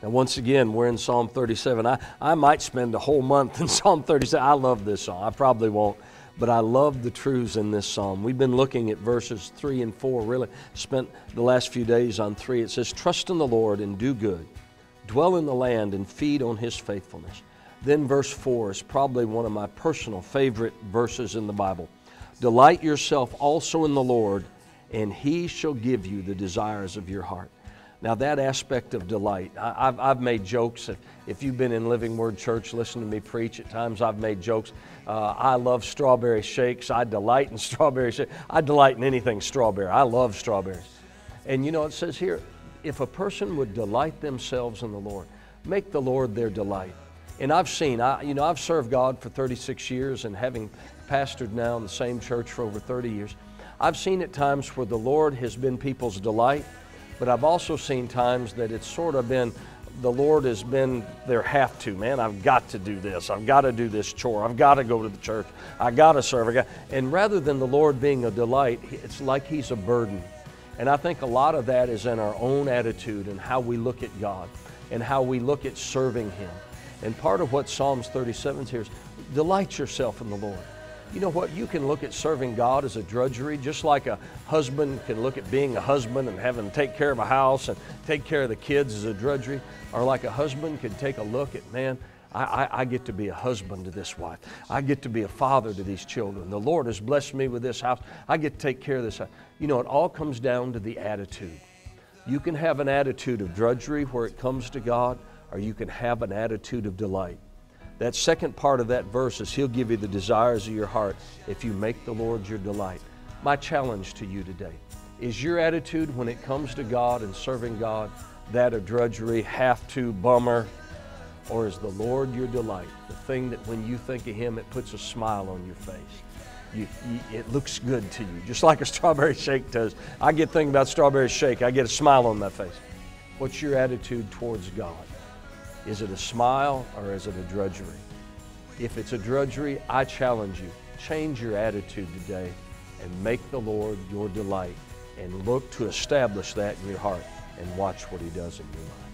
Now, once again, we're in Psalm 37. I might spend a whole month in Psalm 37. I love this psalm. I probably won't, but I love the truths in this psalm. We've been looking at verses 3 and 4, really spent the last few days on 3. It says, trust in the Lord and do good. Dwell in the land and feed on His faithfulness. Then verse 4 is probably one of my personal favorite verses in the Bible. Delight yourself also in the Lord, and He shall give you the desires of your heart. Now that aspect of delight, I've made jokes. If you've been in Living Word Church, listen to me preach, at times I've made jokes. I love strawberry shakes. I delight in strawberry shakes. I delight in anything strawberry. I love strawberries. And you know, it says here, if a person would delight themselves in the Lord, make the Lord their delight. And I've seen, I've served God for 36 years and having pastored now in the same church for over 30 years, I've seen at times where the Lord has been people's delight, but I've also seen times that it's sort of been, the Lord has been their have to. Man, I've got to do this. I've got to do this chore. I've got to go to the church. I've got to serve. And rather than the Lord being a delight, it's like He's a burden. And I think a lot of that is in our own attitude and how we look at God and how we look at serving Him. And part of what Psalms 37 here is, delight yourself in the Lord. You know what? You can look at serving God as a drudgery, just like a husband can look at being a husband and having to take care of a house and take care of the kids as a drudgery, or like a husband can take a look at, man, I get to be a husband to this wife. I get to be a father to these children. The Lord has blessed me with this house. I get to take care of this house. You know, it all comes down to the attitude. You can have an attitude of drudgery where it comes to God, or you can have an attitude of delight. That second part of that verse is He'll give you the desires of your heart if you make the Lord your delight. My challenge to you today, is your attitude when it comes to God and serving God that of drudgery, have to, bummer, or is the Lord your delight? The thing that when you think of Him, it puts a smile on your face. It looks good to you, just like a strawberry shake does. I get thinking about strawberry shake, I get a smile on my face. What's your attitude towards God? Is it a smile or is it a drudgery? If it's a drudgery, I challenge you, change your attitude today and make the Lord your delight and look to establish that in your heart and watch what He does in your life.